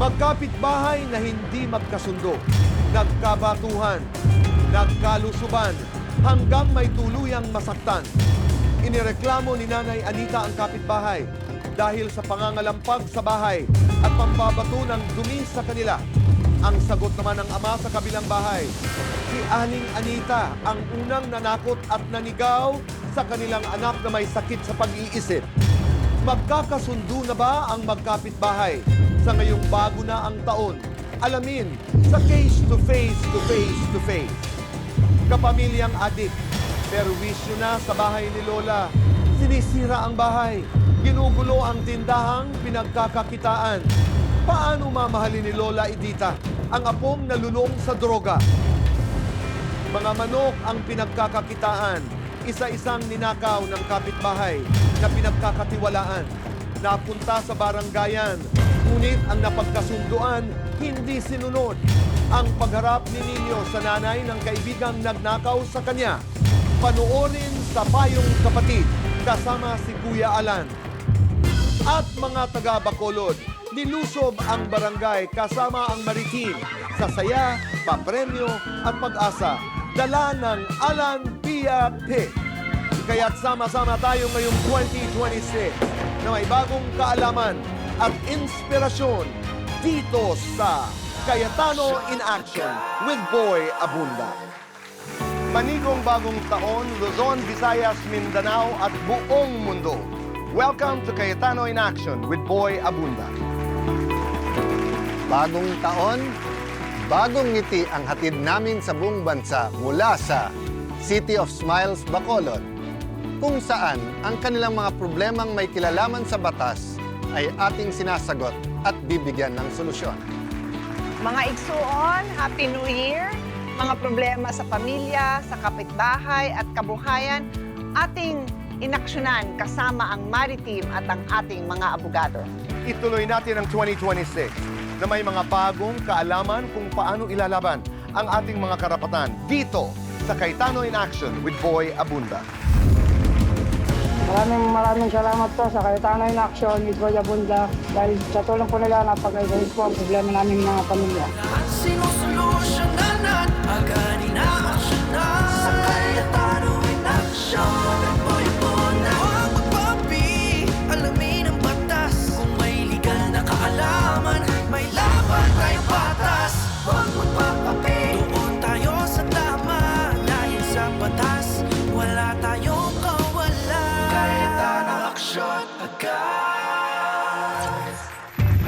Magkapitbahay na hindi magkasundo, nagkabatuhan, nagkalusuban, hanggang may tuluyang masaktan. Inireklamo ni Nanay Anita ang kapitbahay dahil sa pangangalampag sa bahay at pambabato ng dumi sa kanila. Ang sagot naman ng ama sa kabilang bahay, si Aling Anita ang unang nanakot at nanigaw sa kanilang anak na may sakit sa pag-iisip. Magkakasundo na ba ang magkapitbahay sa ngayong bago na ang taon? Alamin sa Face to Face to Face to Face. Kapamilyang adik, perwisyo na sa bahay ni Lola. Sinisira ang bahay. Ginugulo ang tindahang pinagkakakitaan. Paano mamahalin ni Lola Edita ang apong nalulong sa droga? Mga manok ang pinagkakakitaan. Isa-isang ninakaw ng kapitbahay na pinagkakatiwalaan. Napunta sa baranggayan, ngunit ang napagkasunduan hindi sinunod. Ang pagharap ni Nino sa nanay ng kaibigang nagnakaw sa kanya. Panoorin sa Payong Kapatid kasama si Kuya Alan. At mga taga-Bacolod, nilusob ang barangay kasama ang Maritim sa saya, papremyo at pag-asa. Dala ng Alan Pia Pick. Kaya't sama-sama tayo ngayong 2026 na may bagong kaalaman at inspirasyon dito sa Cayetano in Action with Boy Abunda. Manigong bagong taon, Luzon, Visayas, Mindanao at buong mundo. Welcome to Cayetano in Action with Boy Abunda. Bagong taon, bagong ngiti ang hatid namin sa buong bansa mula sa City of Smiles, Bacolod, kung saan ang kanilang mga problemang may kilalaman sa batas ay ating sinasagot at bibigyan ng solusyon. Mga igsuon, Happy New Year! Mga problema sa pamilya, sa kapitbahay at kabuhayan, ating inaksyonan kasama ang Maritim at ang ating mga abogado. Ituloy natin ang 2026 na may mga bagong kaalaman kung paano ilalaban ang ating mga karapatan dito sa Cayetano in Action with Boy Abunda. Maraming salamat po sa Cayetano in Action with Boy Abunda dahil sa tulong po nila napag-ayos po ang problema namin mga pamilya. Sinusolusyonan at agad inaaksyonan sa Cayetano in Action at Boy Abunda. Huwag magpapi, alamin ang batas. Kung may legal na kaalaman, may laban tayong patas. Huwag magpapapi, doon tayo sa tama. Dahil sa batas, wala tayong kawalan. Cayetano Action agad.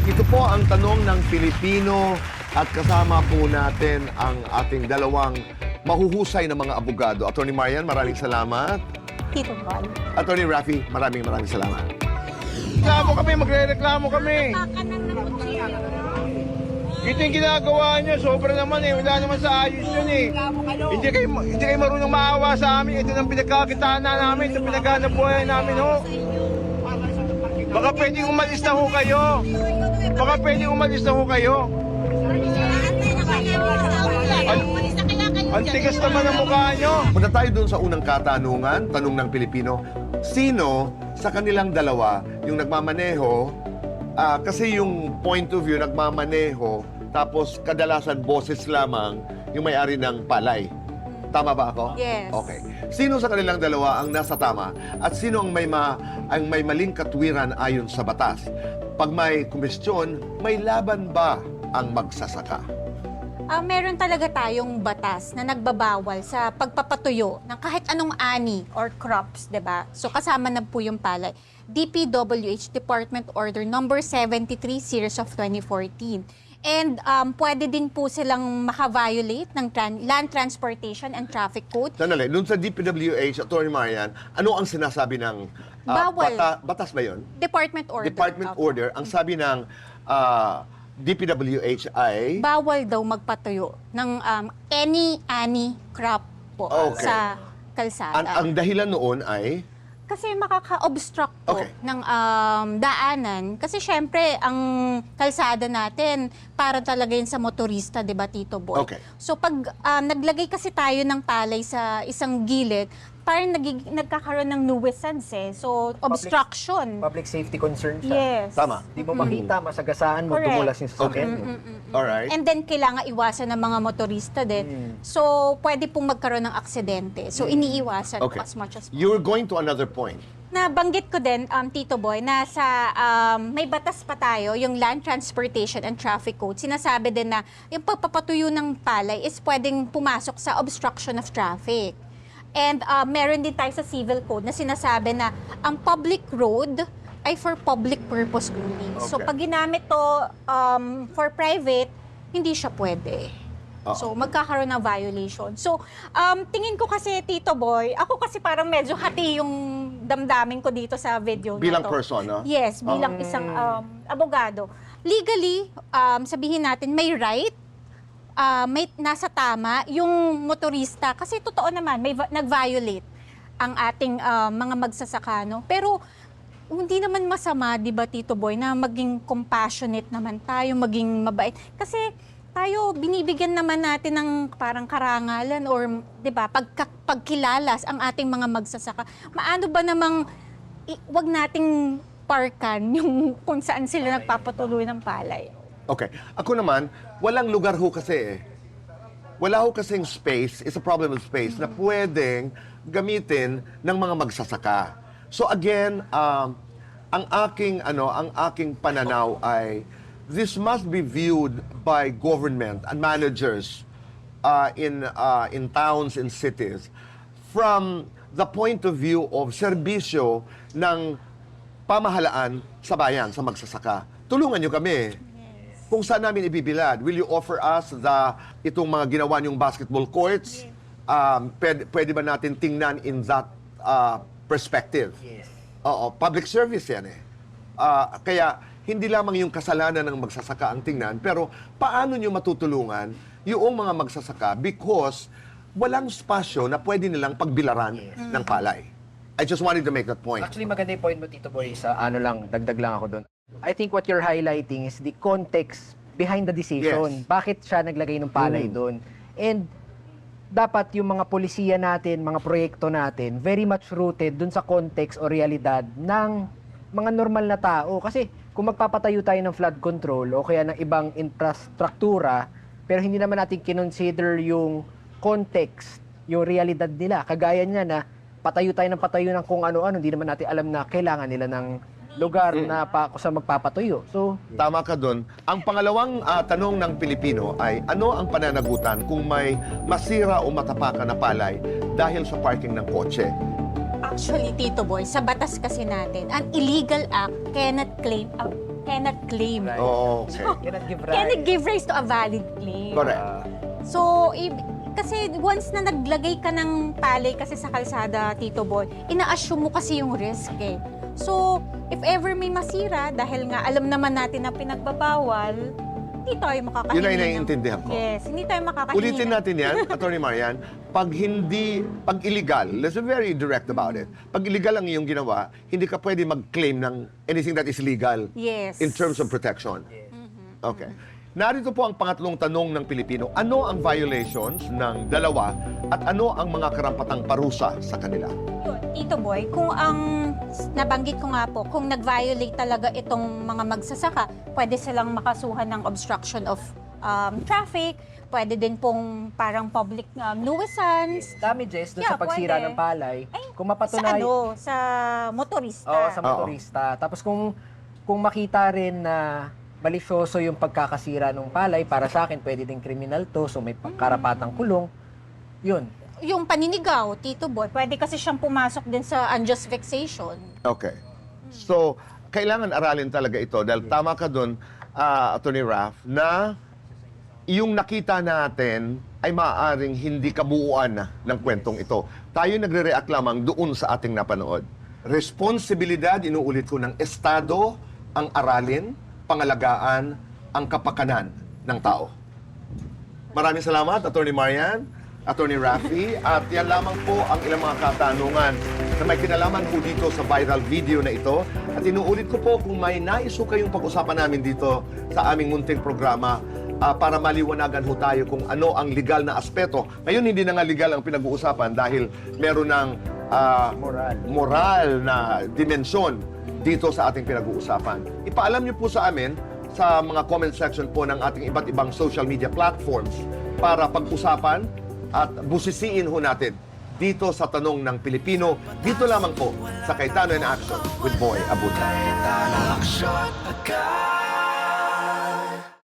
Ito po ang tanong ng Pilipino at kasama po natin ang ating dalawang mahuhusay na mga abogado. Attorney Marian, maraming salamat. Tito Boy. Attorney Raffy, maraming salamat. Reklamo kami, magre-reklamo kami. Ito yung ginagawa nyo, sobra naman eh. Wala naman sa ayos yun eh. Hindi kayo marunong maawa sa amin. Ito ang pinagkakitaan na namin. Ito pinaghanap buhay namin ho. Baka pwedeng umalis na ho kayo. Baka pwedeng umalis na ho kayo. Ang tigas naman ang mukha nyo. Punta tayo dun sa unang katanungan, tanong ng Pilipino. Sino sa kanilang dalawa yung nagmamaneho, kasi yung point of view nagmamaneho, tapos kadalasan boses lamang yung may-ari ng palay. Tama ba ako? Yes. Okay. Sino sa kanilang dalawa ang nasa tama at sino ang may maling katwiran ayon sa batas? Pag may kumestyon, may laban ba ang magsasaka? Meron talaga tayong batas na nagbabawal sa pagpapatuyo ng kahit anong ani or crops, 'di ba? So kasama na po yung palay. DPWH Department Order number 73 series of 2014. And pwede din po silang maka-violate ng Land Transportation and Traffic Code. Sandali, dun sa DPWH, Attorney Marian, ano ang sinasabi ng Bawal. Batas ba yun? Department Order. Department Opo. Order. Ang sabi ng DPWH ay... Bawal daw magpatuyo ng any ani crop po Okay. sa kalsada. Ang dahilan noon ay... Kasi makaka-obstruct po Okay. ng daanan. Kasi syempre, ang kalsada natin, para talaga yun sa motorista, di ba, Tito Boy? Okay. So pag naglagay kasi tayo ng palay sa isang gilid, parang nagkakaroon ng nuisance eh. So, obstruction. Public safety concern siya. Yes. Tama. Di mo makita, masagasaan mo, Correct. dumulas yung sasakyan mo. Alright. And then, kailangan iwasan ng mga motorista din. So, pwede pong magkaroon ng aksidente. So, iniiwasan Okay. as much as possible. You're going to another point. Nabanggit ko din, Tito Boy, na sa may batas pa tayo, yung Land Transportation and Traffic Code. Sinasabi din na yung pagpapatuyo ng palay is pwedeng pumasok sa obstruction of traffic. And meron din tayo sa Civil Code na sinasabi na ang public road ay for public purpose only. So Okay. pag ginamit to for private, hindi siya pwede. So, magkakaroon ng violation. So, tingin ko kasi, Tito Boy, ako kasi parang medyo hati yung damdamin ko dito sa video Bilang na to. person, no? Yes, bilang isang abogado. Legally, sabihin natin, may right, may nasa tama yung motorista. Kasi totoo naman, may nag-violate ang ating mga magsasaka, no? Pero, hindi naman masama, di ba, Tito Boy, na maging compassionate naman tayo, maging mabait. Kasi, tayo, binibigyan naman natin ng parang karangalan or, di ba, pagkilalas ang ating mga magsasaka. Maano ba namang, wag nating parkan yung kung saan sila nagpapatuloy ng palay. Okay. Ako naman, walang lugar ho kasi eh. Wala ho kasing space, it's a problem of space, na pwedeng gamitin ng mga magsasaka. So again, ang aking pananaw ay this must be viewed by government and managers in towns and cities from the point of view of serbisyo ng pamahalaan sa bayan, sa magsasaka. Tulungan nyo kami. Kung saan namin ibibilad, will you offer us itong mga ginawa niyong basketball courts? Pwede ba natin tingnan in that perspective? Yes. Oo, public service yan eh. Kaya, hindi lamang yung kasalanan ng magsasaka ang tingnan, pero paano nyo matutulungan yung mga magsasaka because walang spasyo na pwede nilang pagbilaran ng palay. I just wanted to make that point. Actually, maganda yung point mo, Tito Boy, sa dagdag lang ako doon. I think what you're highlighting is the context behind the decision. Yes. Bakit siya naglagay ng palay doon? And dapat yung mga polisiya natin, mga proyekto natin, very much rooted doon sa context o realidad ng mga normal na tao. Kasi kung magpapatayo tayo ng flood control o kaya ng ibang infrastruktura, pero hindi naman natin kinonsider yung context, yung realidad nila. Kagaya niya na patayo tayo ng kung ano-ano, hindi naman natin alam na kailangan nila ng lugar na kung saan magpapatuyo. So, Tama ka doon. Ang pangalawang tanong ng Pilipino ay ano ang pananagutan kung may masira o matapakan na palay dahil sa parking ng kotse? Actually, Tito Boy, sa batas kasi natin, an illegal act cannot claim. Right. Oo, okay. Cannot give rise to a valid claim. Correct. So, kasi once na naglagay ka ng palay kasi sa kalsada, Tito Boy, ina-assume mo kasi yung risk eh. So, if ever may masira, dahil nga alam naman natin na pinagbabawal, hindi tayo makakahingi. Yun ay naiintindihan ko. Yes, hindi tayo makakahingi. Ulitin natin yan, Atty. Marian, pag illegal, let's be very direct about it. Pag illegal ang iyong ginawa, hindi ka pwede mag-claim ng anything that is legal Yes. in terms of protection. Okay. Narito po ang pangatlong tanong ng Pilipino. Ano ang violations ng dalawa at ano ang mga karampatang parusa sa kanila? Yun, Tito Boy, kung ang nabanggit ko nga po, kung nag-violate talaga itong mga magsasaka, pwede silang makasuhan ng obstruction of traffic, pwede din pong parang public nuisance. Damages doon Yeah, sa pagsira pwede. ng palay. Kung Sa mapatunay, sa motorista. Oo, sa motorista. Tapos kung makita rin na malisyoso yung pagkakasira ng palay, para sa akin, pwede din criminal to, so may karapatang kulong. Yun. Yung paninigaw, Tito Boy, pwede kasi siyang pumasok din sa unjust vexation. Okay. So, kailangan aralin talaga ito dahil tama ka doon, Atty. Raf, na yung nakita natin ay maaaring hindi kabuuan ng kwentong ito. Tayo nagre-react lamang doon sa ating napanood. Responsibilidad, inuulit ko, ng Estado ang aralin, pangalagaan ang kapakanan ng tao. Maraming salamat, Atty. Marian, Atty. Rafi, at yan lamang po ang ilang mga katanungan na may kinalaman po dito sa viral video na ito. At inuulit ko po, kung may nais po kayong pag-usapan namin dito sa aming munting programa, para maliwanagan ho tayo kung ano ang legal na aspeto. Ngayon, hindi na nga legal ang pinag-uusapan dahil meron ng moral na dimensyon dito sa ating pinag-uusapan. Ipaalam niyo po sa amin sa mga comment section po ng ating iba't ibang social media platforms para pag-usapan at busisiin ho natin dito sa Tanong ng Pilipino, dito lamang po sa Cayetano in Action with Boy Abunda. Cayetano Action agad.